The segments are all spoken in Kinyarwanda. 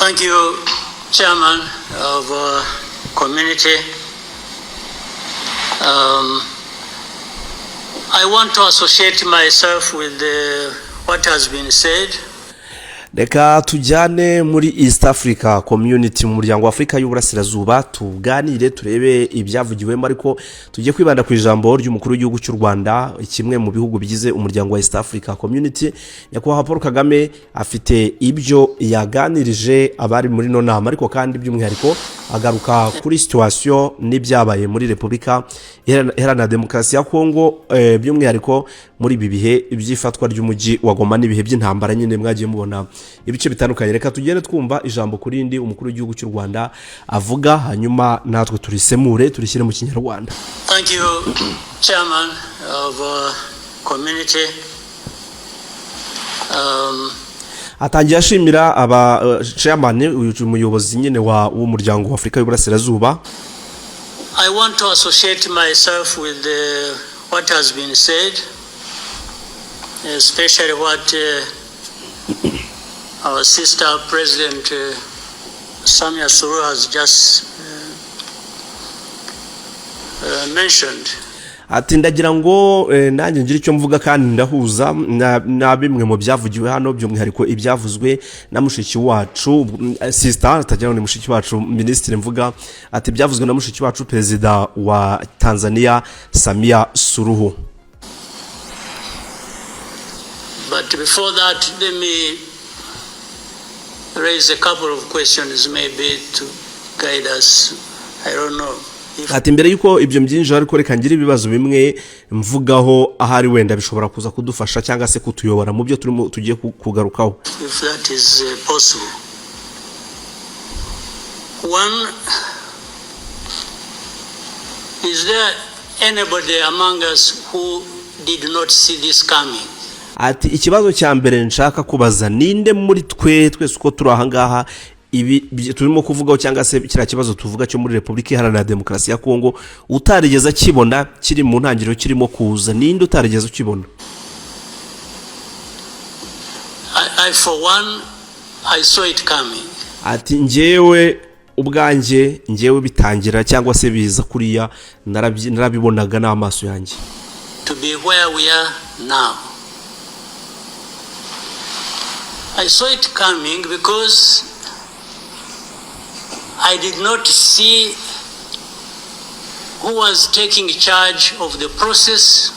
Thank you, Chairman of Community. I want to associate myself with what has been said. Reka tujyane muri East Africa Community mu muryango wa Afrika y'Uburasirazuba tuganire turebe ibyavugiwemo ariko tujye kwibanda ku ijambo ry'umukuru w'igihugu cy'u Rwanda kimwe mu bihugu bigize umuryango wa East Africa Community. Nyakubahwa Paul Kagame afite ibyo yaganirije abari muri no nama ariko kandi by'umwihariko agaruka kuri situation n'ibyabaye muri Repubulika Iharanira Demokarasi ya Kongo, by'umwihariko muri ibi bihe ibyifatwa ry'umujyi wa Goma n'ibihe by'intambara nyine mwagiye mubona ibice bitandukanye. Reka tugende twumva ijambo kurindi umukuru w'igihugu cy'u Rwanda avuga hanyuma natwe turisemure turishyire mu Kinyarwanda. Thank you, Chairman of Community. Atangiye ashimira aba chairman umuyobozi nyine w'umuryango wa Afrika y'Uburasirazuba. I want to associate myself with what has been said, especially what our sister President Samia Suluhu has just mentioned. Ati ndagira ngo nanjye ngira icyo mvuga kandi ndahuza na bimwe mu byavugiwe hano by'umwihariko ibyavuzwe na mushiki wacu sister atagira ngo mushiki wacu ministre mvuga ati byavuzwe na mushiki wacu Perezida wa Tanzania Samia Suluhu. But before that, let me raise a couple of questions maybe to guide us. I don't know. Ati mbere yuko ibyo mbyinjira ariko reka ngira ibibazo bimwe mvugaho ahari wenda bishobora kuza kudufasha cyangwa se kutuyobora mu byo turimo tugiye kugarukaho. If that is possible. One, is there anybody among us who did not see this coming? Ati ikibazo cya mbere nshaka kubaza ninde muri twese uko turi aha ngaha ibi turimo kuvugaho cyangwa se kira kibazo tuvuga cyo muri Repubulika Iharanira Demokarasi ya Kongo utarigeze kibona kiri mu ntangiriro kirimo kuza ninde utarigeze ukibona? I for one I saw it coming. Ati njyewe ubwanjye bitangira cyangwa se biza kuriya narabibonaga n'amaso yanjye. To be where we are now. I saw it coming because I did not see who was taking charge of the process,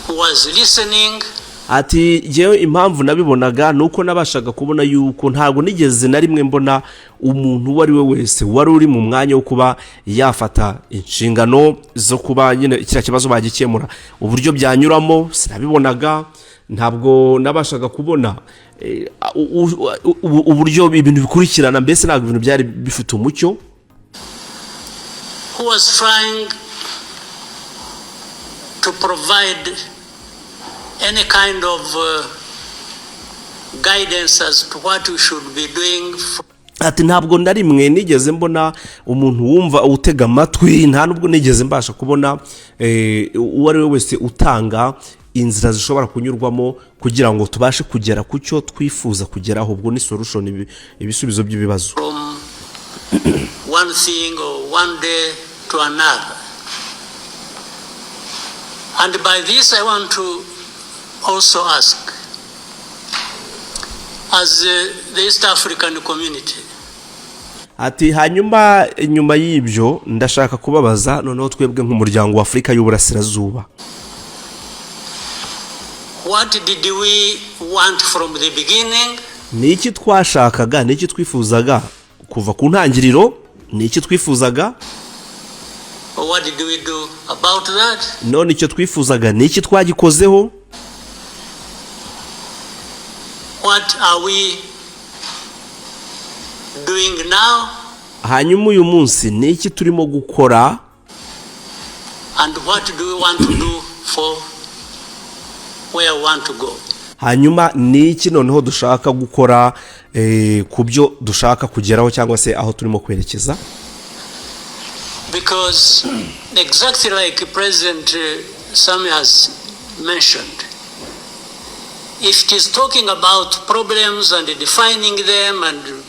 who was listening. Ati jewe impamvu nabibonaga nuko nabashaga kubona yuko ntago nigeze na rimwe mbona umuntu wari we wese wari uri mu mwanya wo kuba yafata inshingano zo kuba nyine kira kibazo bagikemura uburyo byanyuramo sinabibonaga. Ntabwo nabashaga kubona uburyo ibintu bikurikirana mbese ntabwo ibintu byari bifite umucyo. Who was trying to provide any kind of guidance as to what we should be doing. Ati ntabwo ndarimwe nigeze mbona umuntu wumva utega amatwi nta nubwo nigeze mbasha kubona uwari we wese utanga inzira zishobora kunyurwamo kugira ngo tubashe kugera ku cyo twifuza kugeraho ubwo ni solution ibisubizo by'ibibazo. One thing or one day to another. And by this I want to also ask, as the East African community. Ati hanyuma nyuma y'ibyo ndashaka kubabaza noneho twebwe nk'umuryango wa Afrika y'Uburasirazuba. What did we want from the beginning? Niki twashakaga, niki twifuzaga kuva ku ntangiriro, niki twifuzaga? What did we do about that? None icyo twifuzaga niki twagikozeho? What are we doing now? Hanyuma uyu munsi niki turimo gukora? And what do we want to do for where we want to go? Hanyuma niki noneho dushaka gukora kubyo dushaka kugeraho cyangwa se aho turimo kwerekeza? Because exactly like President Samia has mentioned, if it is talking about problems and defining them and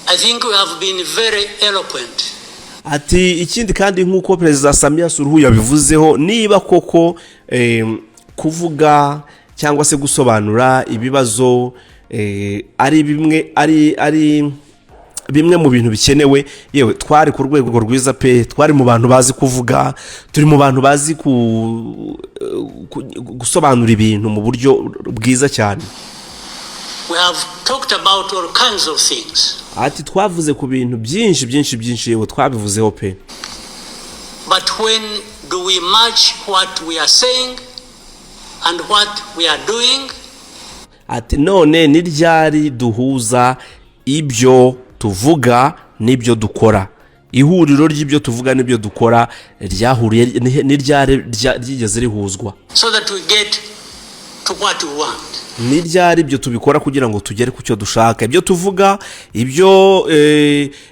I think we have been very eloquent. Ati ikindi kandi nk'uko Perezida Samia Suluhu yabivuzeho, niba koko kuvuga cyangwa se gusobanura ibibazo ari bimwe mu bintu bikenewe, yewe twari ku rwego rwiza pe, twari mu bantu bazi kuvuga, turi mu bantu bazi gusobanura ibintu mu buryo bwiza cyane. We have talked about all kinds of things. Ati twavuze ku bintu byinshi yewe twabivuzeho pe. But when do we match what we are saying and what we are doing? Ati none ni ryari duhuza ibyo tuvuga n'ibyo dukora? Ihuriro ry'ibyo tuvuga n'ibyo dukora ryahuriye ni ryari ryigeze rihuzwa, so that we get to what we want. Ni ryari ibyo tubikora kugira ngo tugere ku cyo dushaka? Ibyo tuvuga,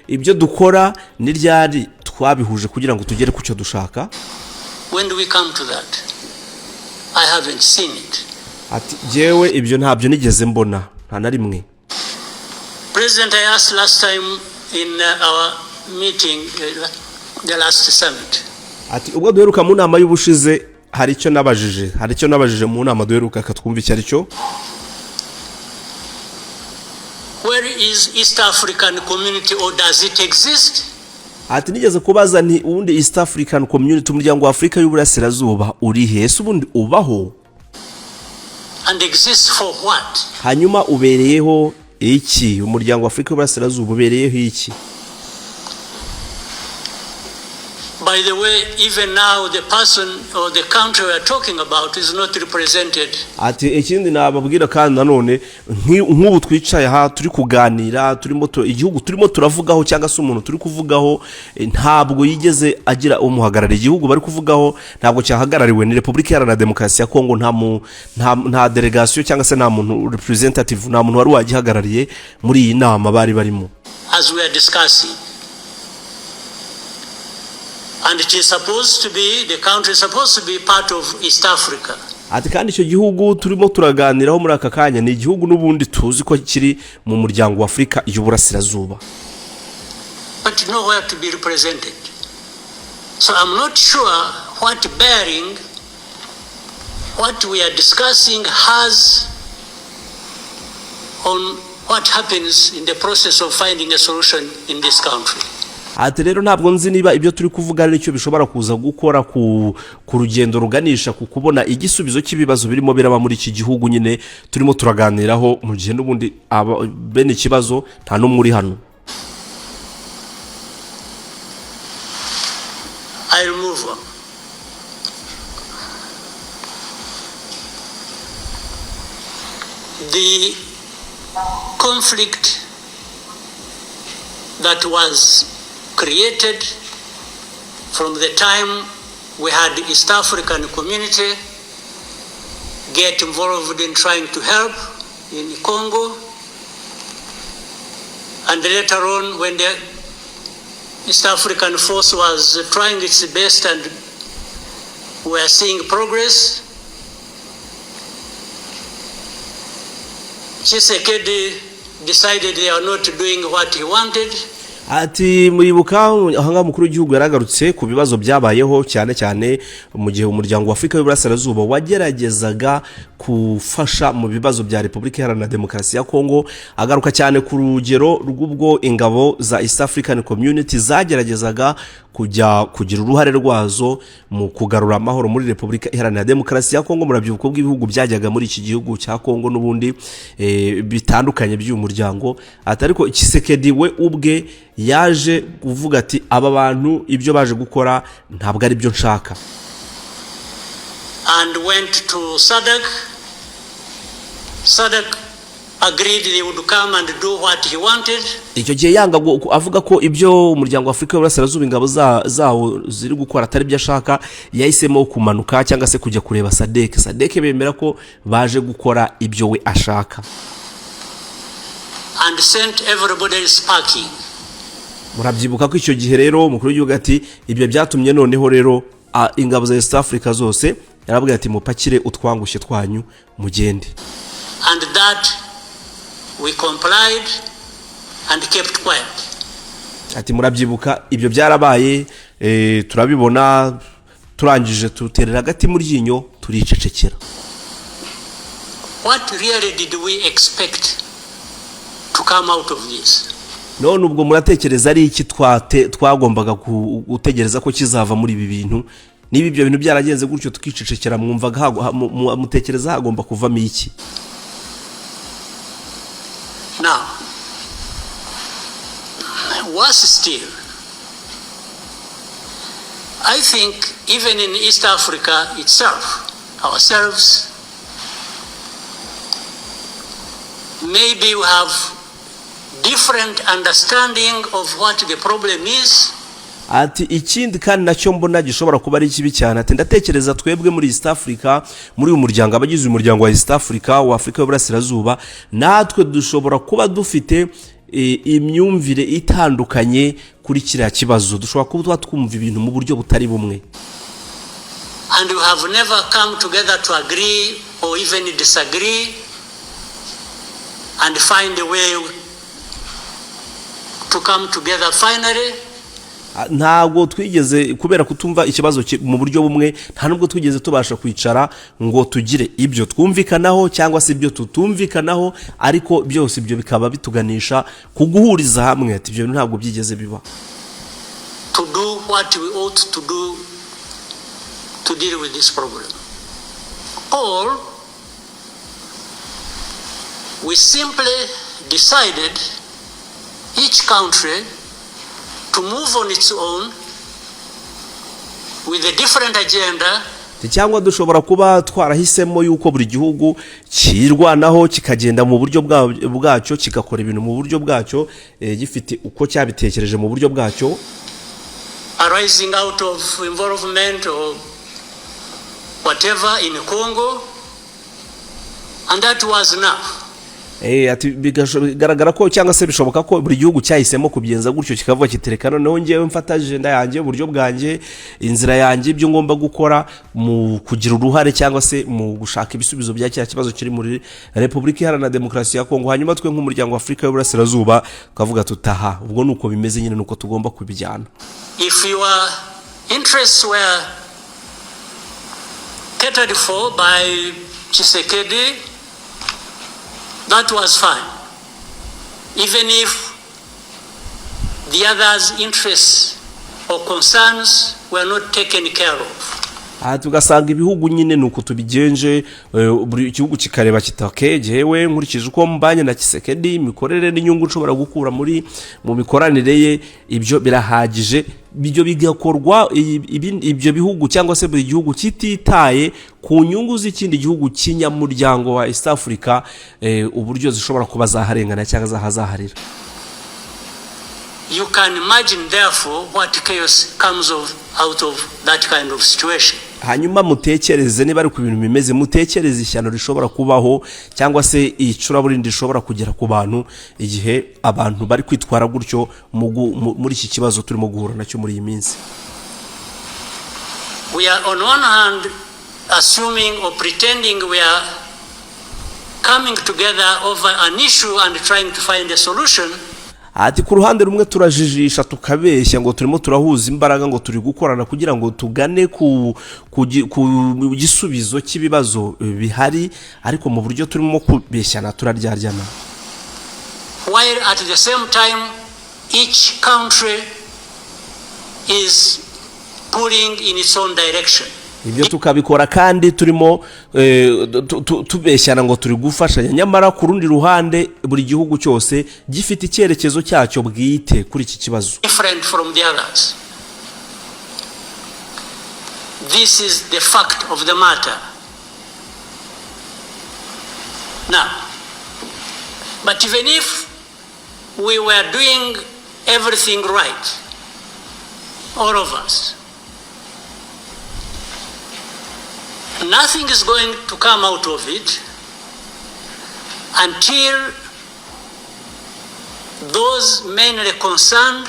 ibyo dukora, ni ryari twabihuje kugira ngo tugere ku cyo dushaka? When do we come to that? I haven't seen it. Ati jewe ibyo ntabyo nigeze mbona nta na rimwe. President, I asked last time in our meeting, the last summit. Ati ubwo duheruka mu nama y'ubushize hari icyo nabajije mu nama duheruka katwumva icyo ari cyo. Where is East African community, or does it exist? Ati nigeze kubaza nti ubundi East African community, umuryango wa Afrika y'Uburasirazuba uri he? Se ubundi ubaho? And exists for what? Hanyuma ubereyeho iki? Umuryango wa Afrika y'Uburasirazuba ubereyeho iki? By the way, even now the person or the country we are talking about is not represented. Ati ikindi nababwira kandi nanone nk'ubu twicaye aha turi kuganira, igihugu turimo turavugaho cyangwa se umuntu turi kuvugaho ntabwo yigeze agira umuhagarara. Igihugu bari kuvugaho ntabwo cyahagarariwe ni Repubulika Iharanira Demokarasi ya Kongo, nta delegation cyangwa se nta muntu representative, nta muntu wari wagihagarariye muri iyi nama bari barimo. As we are discussing, and it is supposed to be, the country is supposed to be part of East Africa. Ati kandi icyo gihugu turimo turaganiraho muri aka kanya ni igihugu n'ubundi tuzi ko kiri mu muryango wa Afrika y'Uburasirazuba, but nowhere to be represented. So I'm not sure what bearing what we are discussing has on what happens in the process of finding a solution in this country. Ati rero ntabwo nzi niba ibyo turi kuvuga ari cyo bishobora kuza gukora ku rugendo ruganisha ku kubona igisubizo cy'ibibazo birimo biraba muri iki gihugu nyine turimo turaganiraho mu gihe n'ubundi bene ikibazo nta no muri hano. I remove the conflict that was created from the time we had the East African community get involved in trying to help in Congo, and later on when the East African force was trying its best and we are seeing progress, Tshisekedi decided they are not doing what he wanted. Ati muribuka ahanga mukuru w'igihugu yaragarutse ku bibazo byabayeho cyane mu gihe umuryango wa Afrika y'Uburasirazuba wageragezaga kufasha mu bibazo bya Repubulika Iharanira Demokarasi ya Kongo, agaruka cyane ku rugero rw'ubwo ingabo za East African Community zageragezaga kugira uruhare rwazo mu kugarura amahoro muri Repubulika Iharanira Demokarasi ya Kongo. Murabyibuka bw'ibihugu byajyaga muri iki gihugu cya Kongo n'ubundi bitandukanye by'umuryango. Atariko Tshisekedi we ubwe yaje kuvuga ati aba bantu ibyo baje gukora ntabwo ari byo nshaka, and went to SADC agreed they would come and do what he wanted. Icyo gihe yanga avuga ko ibyo umuryango wa Afrika y'Uburasirazuba ingabo zawo ziri gukora atari byo ashaka, yahisemo kumanuka cyangwa se kujya kureba SADC bemera ko baje gukora ibyo we ashaka, and sent everybody sparking. Murabyibuka ko icyo gihe rero umukuru w'igihugu ati ibyo byatumye noneho rero ingabo za East Africa zose yarabwiye ati mupakire utwangushye twanyu mugende, and that we complied and kept quiet. Ati murabyibuka ibyo byarabaye, turabibona, turangije tuterera Agati muri ryinyo turicecekera. What really did we expect to come out of this? None ubwo muratekereza ari iki twagombaga gutegereza ko kizava muri ibi bintu? Niba ibyo bintu byaragenze gutyo tukicecekera, mwumvaga mutekereza hagomba kuvamo iki? Now, worse still, I think even in East Africa itself, ourselves, maybe we have different understanding of what the problem is. Ati ikindi kandi nacyo mbona gishobora kuba ari kibi cyane, ati ndatekereza twebwe muri East Africa, muri uyu muryango, abagize umuryango wa East Africa, wa Afrika y'Uburasirazuba, natwe dushobora kuba dufite imyumvire itandukanye kuri kiriya kibazo. Dushobora kuba twumva ibintu mu buryo butari bumwe. And we have never come together to agree or even disagree and find a way to come together finally. Ntabwo twigeze, kubera kutumva ikibazo mu buryo bumwe, nta nubwo twigeze tubasha kwicara ngo tugire ibyo twumvikanaho cyangwa se ibyo tutumvikanaho, ariko byose ibyo bikaba bituganisha kuguhuriza hamwe. Ati ibyo ntabwo byigeze biba. To do what we ought to do to deal with this problem. Or we simply decided each country to move on its own with a different agenda. Cyangwa dushobora kuba twarahisemo yuko buri gihugu kirwanaho kikagenda mu buryo bwacyo, kigakora ibintu mu buryo bwacyo, gifite uko cyabitekereje mu buryo bwacyo, arising out of involvement or whatever in Congo, and that was enough. Ati bigaragara ko cyangwa se bishoboka ko buri gihugu cyahisemo kubigenza gutyo, kikavuga kitereka noneho ngewe mfata agenda yanjye, uburyo bwanjye, inzira yanjye, ibyo ngomba gukora mu kugira uruhare cyangwa se mu gushaka ibisubizo bya cya kibazo kiri muri Repubulika Iharanira Demokarasi ya Kongo. Hanyuma twe nk'umuryango wa Afrika y'Uburasirazuba tukavuga tutaha, ubwo nuko bimeze nyine, nuko tugomba kubijyana. If your interests were catered for by Tshisekedi, that was fine, even if the others' interests or concerns were not taken care of. Tugasanga ibihugu nyine nuko tubigenje, buri gihugu kikareba kitake, jewe nkurikije uko mbanye na Tshisekedi, imikorere n'inyungu nshobora gukura mu mikoranire ye, ibyo birahagije. Bijyo bigakorwa ibyo bihugu cyangwa se buri gihugu kititaye ku nyungu z'ikindi gihugu kinyamuryango wa East Africa, uburyo zishobora kuba zaharengana cyangwa zahazaharira. You can imagine therefore what chaos comes out of that kind of situation. Hanyuma mutekereze niba ari ku bintu bimeze, mutekereze ishyano rishobora kubaho cyangwa se icuraburindi rishobora kugera ku bantu igihe abantu bari kwitwara gutyo muri iki kibazo turimo guhura nacyo muri iyi minsi. We are on one hand assuming or pretending we are coming together over an issue and trying to find a solution. Ati ku ruhande rumwe turajijisha tukabeshya ngo turimo turahuza imbaraga ngo turi gukorana kugira ngo tugane ku gisubizo cy'ibibazo bihari, ariko mu buryo turimo kubeshyana turaryaryana. While at the same time each country is pulling in its own direction. Ibyo tukabikora kandi turimo tubeshyana ngo turi gufashanya, nyamara ku rundi ruhande buri gihugu cyose gifite icyerekezo cyacyo bwite kuri iki kibazo. Different from the others. This is the fact of the matter. Now, but even if we were doing everything right, all of us, nothing is going to come out of it until those mainly concerned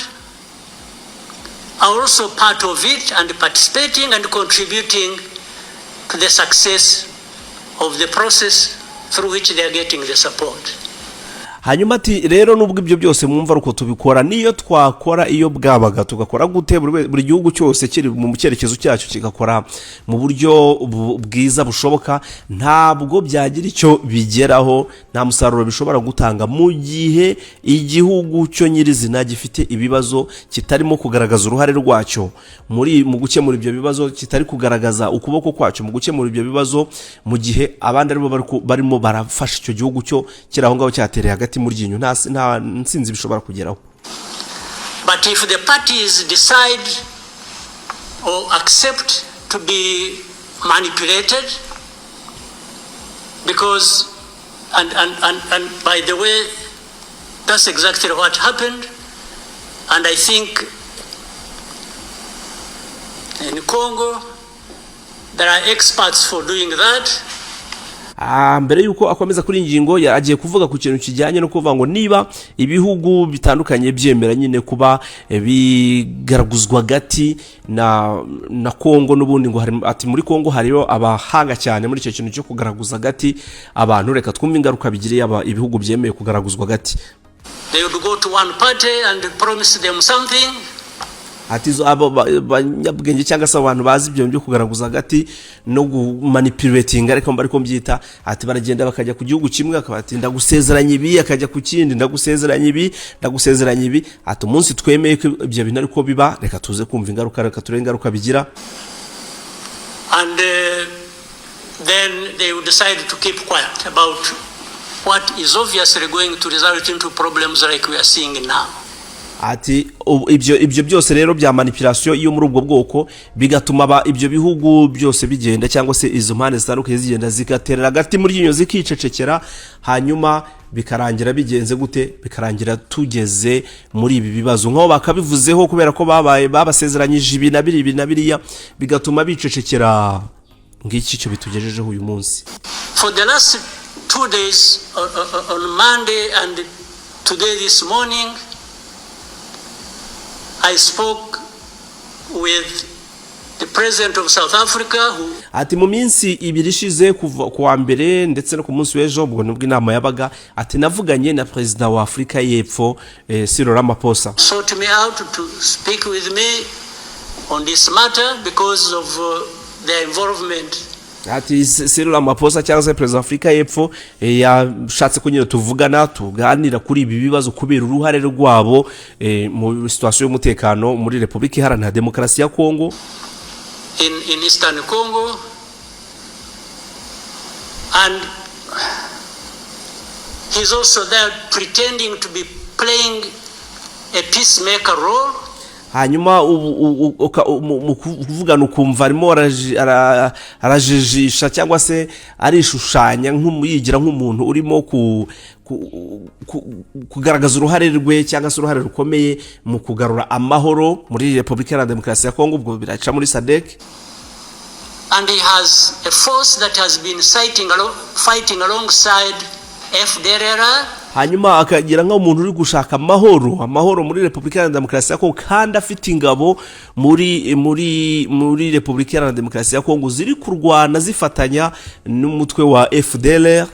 are also part of it and participating and contributing to the success of the process through which they are getting the support. hanyuma ati rero nubwo ibyo byose mwumva uko tubikora niyo twakora iyo bwabaga tugakora gute buri gihugu cyose kiri mu cyerekezo cyacyo kigakora mu buryo bwiza bushoboka ntabwo byagira icyo bigeraho nta musaruro bishobora gutanga mu gihe igihugu cyo nyirizina gifite ibibazo kitarimo kugaragaza uruhare rwacyo mu gukemura ibyo bibazo kitari kugaragaza ukuboko kwacyo mu gukemura ibyo bibazo mu gihe abandi barimo barafasha icyo gihugu cyo kiraho ngaho cyatereye hagati muri ryinyo nta nsinzi bishobora kugeraho. But if the parties decide or accept to be manipulated, because and by the way, that's exactly what happened, and I think in Congo there are experts for doing that. Mbere yuko akomeza kuri ingingo yagiye kuvuga ku kintu kijyanye no kuvuga ngo niba ibihugu bitandukanye byemera nyine kuba bigaraguzwa Agati na Kongo n'ubundi ngo ati muri Kongo hariyo abahanga cyane muri icyo kintu cyo kugaragaza Agati abantu reka twumve ingaruka bigiriye ibihugu byemeye kugaraguzwa Agati. They would go to one party and promise them something. Ati abo banyabwenge cyangwa se abantu bazi ibyo byo kugaragaza Agati no manipulating ariko bariko mbyita ati baragenda bakajya ku gihugu kimwe akabati ndagusezeranya ibi akajya ku kindi ndagusezeranya ibi ati umunsi twemeye ko ibyo bintu ariko biba reka tuze kumva ingaruka reka turenge ingaruka bigira, and then they would decide to keep quiet about what is obviously going to result into problems like we are seeing now. Ati ibyo byose rero bya manipulation iyo muri ubwo bwoko bigatuma ibyo bihugu byose bigenda cyangwa se izo mpande zitandukanye zigenda zikaterera Agati muri ryinyo zikicecekera hanyuma bikarangira bigenze gute bikarangira tugeze muri ibi bibazo nko bakabivuzeho kubera ko babasezeranyije ibi na biriya bigatuma bicecekera ngiki cyo bitugejejeho uyu munsi. For the last 2 days on Monday and today this morning I spoke with the president of South Africa who ati mu minsi ibiri ishize kuva kuwa mbere ndetse no ku munsi w'ejo ubwo nubwo inama yabaga ati navuganye na Perezida wa Afrika y'Epfo Cyril Ramaphosa sought me out to speak with me on this matter because of their involvement. Ati Cyril Ramaphosa cyangwa se Perezida wa Afrika y'Epfo yashatse ko nyine tuvugana tuganira kuri ibi bibazo kubera uruhare rwabo mu situation y'umutekano muri Repubulika Iharanira Demokarasi ya Kongo in Eastern Congo, and he's also there pretending to be playing a peacemaker role. hanyuma mu kuvugana ukumva arimo arajijisha cyangwa se arishushanya nk'umuyigira nk'umuntu urimo kugaragaza uruhare rwe cyangwa se uruhare rukomeye mu kugarura amahoro muri Repubulika Iharanira Demokarasi ya Kongo ubwo biraca muri SADC. And he has a force that has been fighting alongside FDLR. Hanyuma akagira nk'umuntu uri gushaka amahoro muri Repubulika Iharanira Demokarasi ya Kongo kandi afite ingabo muri Repubulika Iharanira Demokarasi ya Kongo ziri kurwana zifatanya n'umutwe wa FDLR,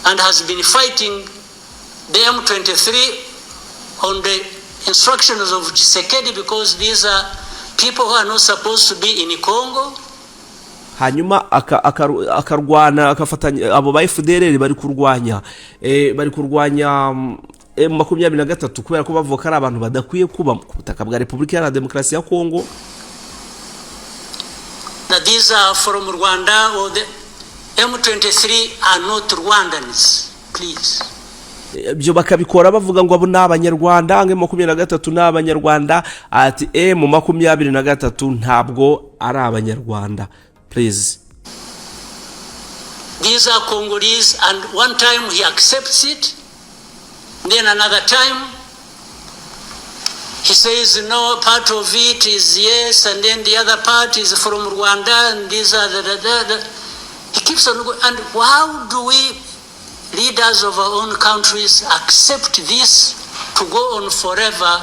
and has been fighting the M23 on the instructions of Tshisekedi because these are people who are not supposed to be in Congo. Hanyuma akarwana akafatanya abo ba FDLR bari kurwanya M23 kubera ko bavuka ari abantu badakwiye kuba ku butaka bwa Repubulika Iharanira Demokarasi ya Kongo. That these are from Rwanda, or the M23 are not Rwandans, please. Byo bakabikora bavuga ngo abo n'abanyarwanda M23 n'abanyarwanda ati M23 ntabwo ari abanyarwanda, please. These are Congolese, and one time he accepts it, then another time he says no, part of it is yes, and then the other part is from Rwanda, and these are the. He keeps on going. And how do we, leaders of our own countries, accept this to go on forever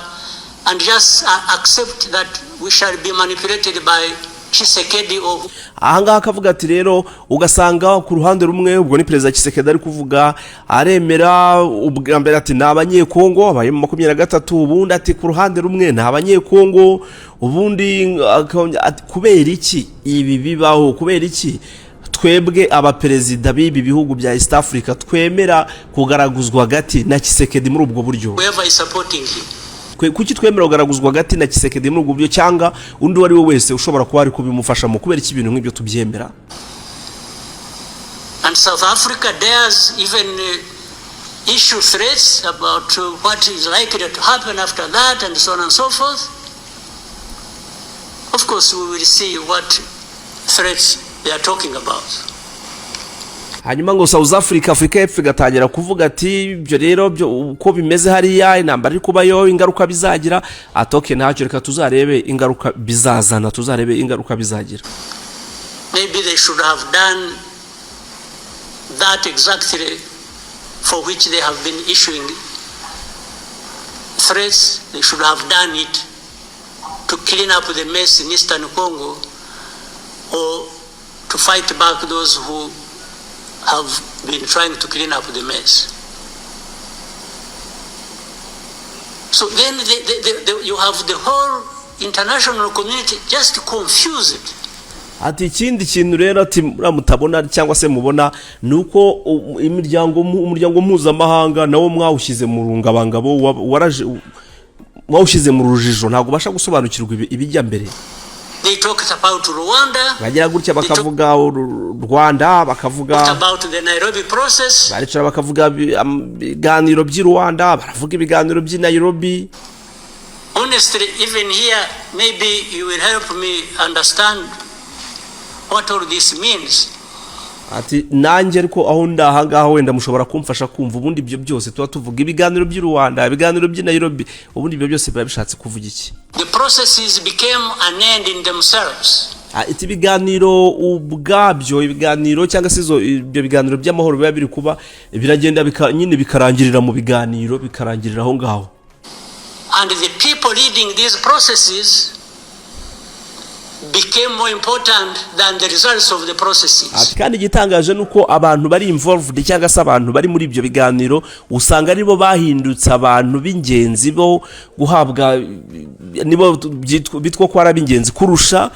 and just accept that we shall be manipulated by Tshisekedi or ahangaha akavuga ati rero ugasanga ku ruhande rumwe ubwo ni Perezida Tshisekedi ari kuvuga aremera ubwa mbere ati n'abanyekongo abaye mu 23 ubundi ati ku ruhande rumwe n'abanyekongo ubundi kubera iki ibi bibaho kubera iki twebwe abaperezida b'ibi bihugu bya East Africa twemera kugaraguzwa Agati na Tshisekedi muri ubwo buryo whoever is supporting him. Kuki twemera kugaraguzwa Agati na Tshisekedi muri ubwo buryo cyangwa undi wari we wese ushobora kuba ari kubimufasha mu kubera iki ibintu nk'ibyo tubyemera? And South Africa dares even issue threats about what is likely to happen after that and so on and so forth. Of course we will see what threats they are talking about. Hanyuma ngo South Africa y'Epfo igatangira kuvuga ati ibyo rero uko bimeze hariya intambara iri kubayo ingaruka bizagira atoke ntacyo reka tuzarebe ingaruka bizazana tuzarebe ingaruka bizagira. Maybe they should have done that exactly for which they have been issuing threats. They should have done it to clean up the mess in Eastern Congo or to fight back those who have been trying to clean up the mess. So then you have the whole international community just confused. Ati ikindi kintu rero ati mutabona cyangwa se mubona nuko umuryango mpuzamahanga nawo mwawushyize mu rungabangabo mwawushyize mu rujijo ntago basha gusobanukirwa ibijya mbere. They talked about Rwanda. Bagira gutya bakavuga Rwanda bakavuga about the Nairobi process. Baricara bakavuga ibiganiro by'i Rwanda baravuga ibiganiro by'i Nairobi. Honestly, even here maybe you will help me understand what all this means. Ati nanjye ariko aho ndahangaho wenda mushobora kumfasha kumva ubundi ibyo byose tuba tuvuga ibiganiro by'i Rwanda ibiganiro by'i Nairobi ubundi ibyo byose biba bishatse kuvuga iki? The processes became an end in themselves. Iti ibiganiro ubwabyo ibiganiro cyangwa se ibyo biganiro by'amahoro biba biri kuba biragenda nyine bikarangirira mu biganiro bikarangirira aho ngaho. And the people leading these processes became more important than the results of the processes. Kandi gitangaje nuko abantu bari involved cyangwa se abantu bari muri ibyo biganiro usanga aribo bahindutse abantu b'ingenzi bo guhabwa nibo bitwa ko ari ab'ingenzi kurusha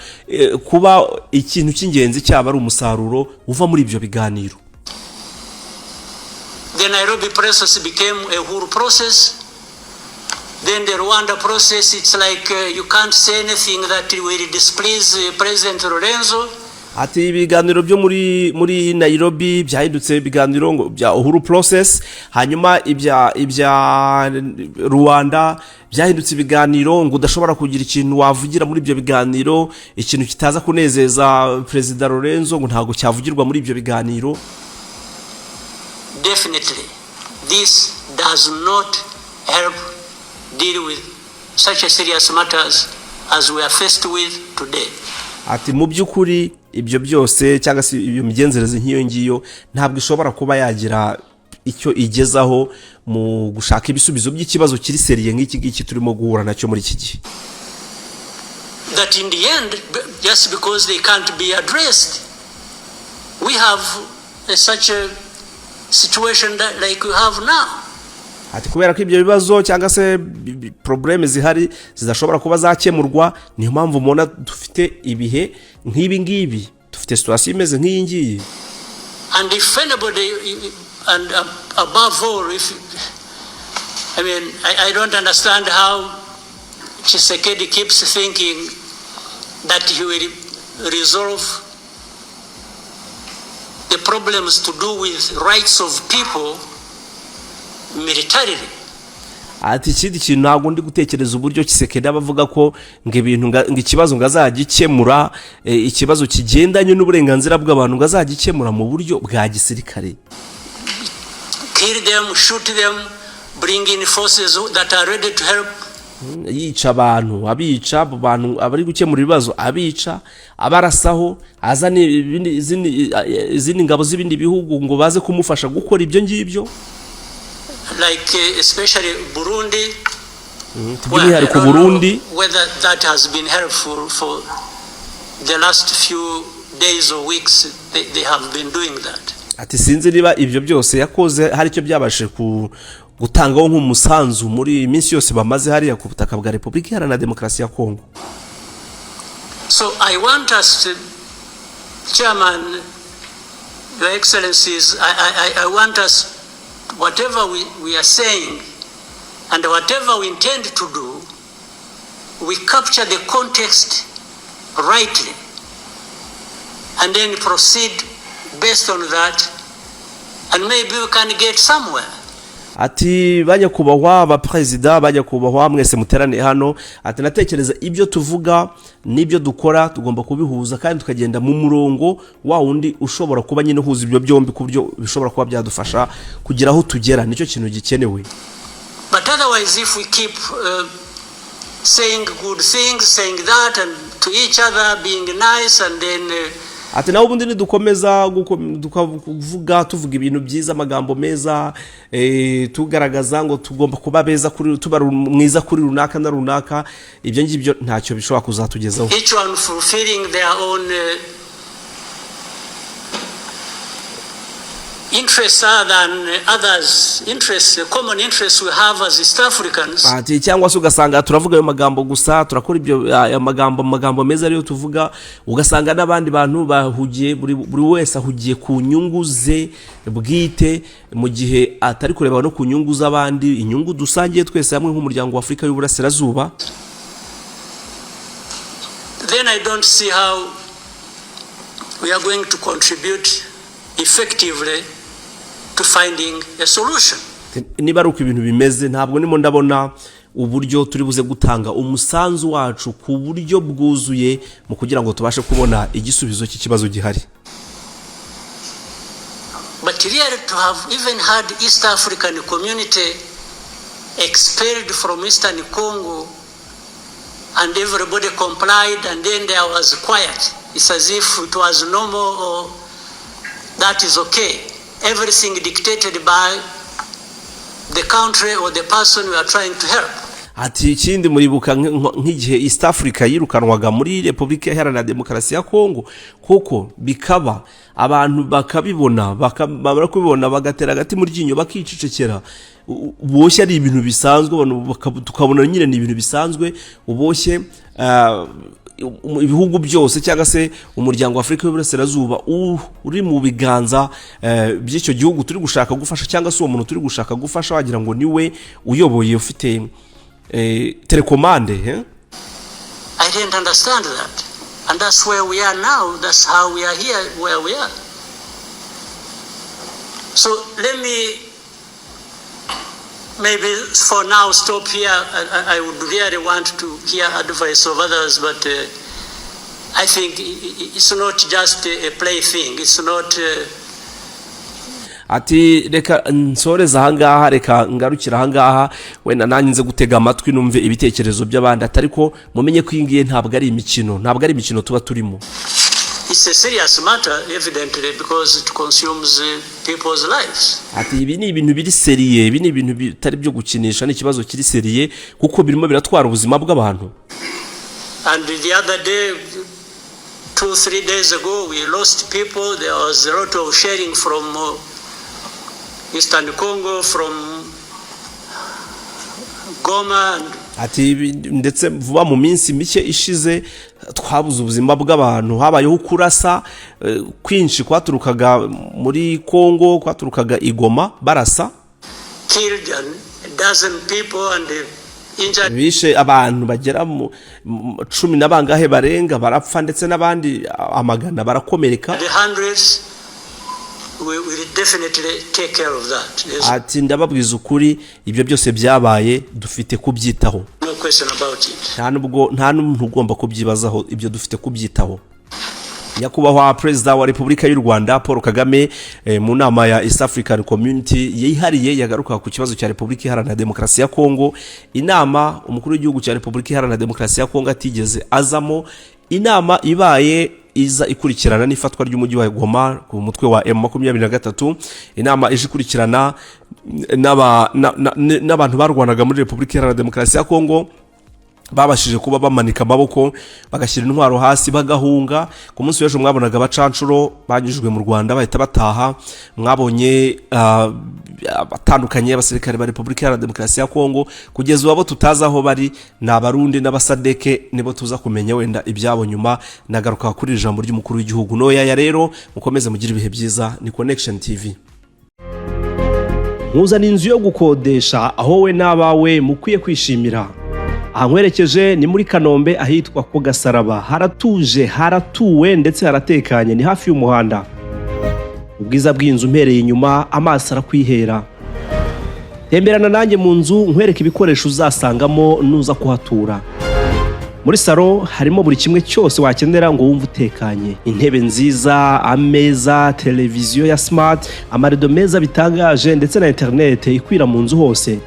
kuba ikintu cy'ingenzi cyaba ari umusaruro uva muri ibyo biganiro. The Nairobi process became a whole process. Then the Rwanda process, it's like you can't say anything that will displease President Lorenzo. Ati ibiganiro byo muri Nairobi byahindutse ibiganiro ngo bya uhuru process hanyuma ibya Rwanda byahindutse ibiganiro ngo udashobora kugira ikintu wavugira muri ibyo biganiro ikintu kitaza kunezeza President Lorenzo ngo ntago cyavugirwa muri ibyo biganiro. Definitely this does not help deal with such a serious matters as we are faced with today. Ati mu byukuri ibyo byose cyangwa se iyo migenzereze nk'iyo ngiyo ntabwo ishobora kuba yagira icyo igezaho mu gushaka ibisubizo by'ikibazo kiri seriye nk'iki giki turimo guhura nacyo muri iki gihe. That in the end, just because they can't be addressed, we have such a situation that like we have now. Ati kubera ko ibyo bibazo cyangwa se probleme zihari zidashobora kuba zakemurwa niyo mpamvu mubona dufite ibihe nk'ibi ngibi dufite situation imeze nk'iyi ngiyi. And if anybody and above all if I don't understand how Tshisekedi keeps thinking that he will resolve the problems to do with rights of people militarily. Ati ikindi kintu ntabwo ndi gutekereza uburyo Tshisekedi abavuga ko ibintu ikibazo ngazagikemura ikibazo kigendanye n'uburenganzira bw'abantu ngazagikemura mu buryo bwa gisirikare. Kill them, shoot them, bring in forces that are ready to help. Yica abantu abica abantu abari gukemura ibibazo abica abarasaho azana izindi ngabo z'ibindi bihugu ngo baze kumufasha gukora ibyo ngibyo. Like especially Burundi, whether that has been helpful for the last few days or weeks they have been doing that. Ati sinzi niba ibyo byose yakoze hari icyo byabashe gutangaho nk'umusanzu muri iminsi yose bamaze hariya ku butaka bwa Repubulika Iharanira Demokarasi ya Kongo. So I want us to, Chairman, Your Excellencies, I want us, whatever we are saying and whatever we intend to do, we capture the context rightly and then proceed based on that, and maybe we can get somewhere. Ati bajya kubahwa ba Perezida bajya kubahwa mwese muterane hano, ati natekereza ibyo tuvuga nibyo dukora tugomba kubihuza kandi tukagenda mu murongo wa wundi ushobora kuba nyine huza ibyo byombi ku buryo bishobora kuba byadufasha kugira aho tugera, nicyo kintu gikenewe. But otherwise if we keep saying good things, saying that, and to each other being nice, and then ati naho ubundi nidukomeza tuvuga ibintu byiza amagambo meza tugaragaza ngo tugomba kuba beza kuri tuba mwiza kuri runaka na runaka, ibyo ngibyo ntacyo bishobora kuzatugezaho. Each one fulfilling their own interests than others, interests, common interests we have as East Africans. Ati cyangwa se ugasanga turavuga ayo magambo gusa, turakora ibyo amagambo meza ariyo tuvuga, ugasanga n'abandi bantu bahugiye buri wese ahugiye ku nyungu ze bwite, mu gihe atari kureba no ku nyungu z'abandi, inyungu dusangiye twese hamwe nk'umuryango wa Afrika y'Uburasirazuba. Then I don't see how we are going to contribute effectively to finding a solution. Niba ruko ibintu bimeze, ntabwo nimo ndabona uburyo turi buze gutanga umusanzu wacu ku buryo bwuzuye mu kugira ngo tubashe kubona igisubizo cy'ikibazo gihari. But really to have even had East African community expelled from Eastern Congo and everybody complied and then there was quiet, it's as if it was normal or that is okay. Everything dictated by the country or the person we are trying to help. Ati ikindi muribuka nk'igihe East Africa yirukanwaga muri Repubulika Iharanira Demokarasi ya Kongo, kuko bikaba abantu bakabibona bakamara kubibona bagatera agati mu ryinyo bakicecekera, uboshye ari ibintu bisanzwe, tukabona nyine ni ibintu bisanzwe, uboshye ibihugu byose cyangwa se umuryango wa Afrika y'Uburasirazuba uri mu biganza by'icyo gihugu turi gushaka gufasha, cyangwa se uwo muntu turi gushaka gufasha wagira ngo niwe uyoboye ufite telecommande. I didn't understand that, and that's where we are now. That's how we are here where we are. So let me maybe for now stop here. I would really want to hear advice of others, but I think it's not just a plaything. It's not ati reka nsoreza ahangaha, reka ngarukira ahangaha, wenda nanyize gutega amatwi numve ibitekerezo by'abandi, atariko mumenye ko ingiye ntabwo ari imikino tuba turimo. It's a serious matter evidently because it consumes people's lives. Ati ibi ni ibintu biri seriye, ibi ni ibintu bitari byo gukinisha, ni ikibazo kiri seriye kuko birimo biratwara ubuzima bw'abantu. And the other day, 2-3 days ago, we lost people. There was a lot of sharing from Eastern Congo, from Goma. Ati ndetse vuba mu minsi mike ishize twabuze ubuzima bw'abantu, habayeho kurasa kwinshi kwaturukaga muri Kongo, kwaturukaga Igoma barasa, killed a dozen people and injured. Bishe abantu bagera mu 10 n'abangahe barenga barapfa, ndetse n'abandi amagana barakomereka. The hundreds. We will definitely take care of that. Yes. Ati ndababwiza ukuri ibyo byose byabaye dufite kubyitaho. No question about it. Nta n'umuntu ugomba kubyibazaho, ibyo dufite kubyitaho. Nyakubahwa Perezida wa Repubulika y'u Rwanda Paul Kagame mu nama ya East African Community yihariye yagaruka ku kibazo cya Repubulika Iharanira Demokarasi ya Kongo, inama umukuru w'igihugu cya Repubulika Iharanira Demokarasi ya Kongo atigeze azamo, inama ibaye iza ikurikirana n'ifatwa ry'umujyi wa Goma ku mutwe wa M23, inama ije ikurikirana n'abantu barwanaga muri Repubulika Iharanira Demokarasi ya Kongo, babashije kuba bamanika amaboko bagashyira intwaro hasi bagahunga. Ku munsi w'ejo mwabonaga abacancuro banyujwe mu Rwanda bahita bataha, mwabonye batandukanye abasirikare ba Repubulika ya Demokarasi ya Kongo. Kugeza ubu abo tutazi aho bari ni Abarundi n'Abasadeke, nibo tuza kumenya wenda ibyabo nyuma. Nagaruka kuri ijambo ry'umukuru w'igihugu. Noya ya rero mukomeze mugira ibihe byiza. Ni Connection TV. Muzana inzu yo gukodesha aho we n'abawe mukwiye kwishimira. Ahankwerekeje ni muri Kanombe ahitwa ku Gasaraba. Haratuje, haratuwe ndetse haratekanye, ni hafi y'umuhanda. Ubwiza bw'inzu mpereye inyuma amaso arakwihera. Temberana nanjye mu nzu nkwereka ibikoresho uzasangamo nuza kuhatura. Muri salo harimo buri kimwe cyose wakenera ngo wumve utekanye. Intebe nziza, ameza, televiziyo ya smart, amarido meza bitangaje ndetse na internet ikwira mu nzu hose.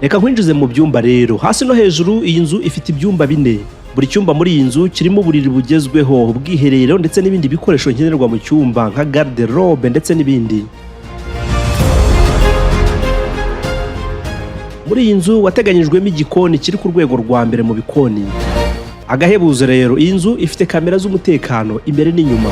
Reka nkwinjize mu byumba rero. Hasi no hejuru iyi nzu ifite ibyumba 4. Buri cyumba muri iyi nzu kirimo uburiri bugezweho, ubwiherero ndetse n'ibindi bikoresho nkenerwa mu cyumba nka garde-robe ndetse n'ibindi. Muri iyi nzu wateganyijwemo igikoni kiri ku rwego rwa mbere mu bikoni. Agahebuzo rero, iyi nzu ifite kamera z'umutekano imbere n'inyuma.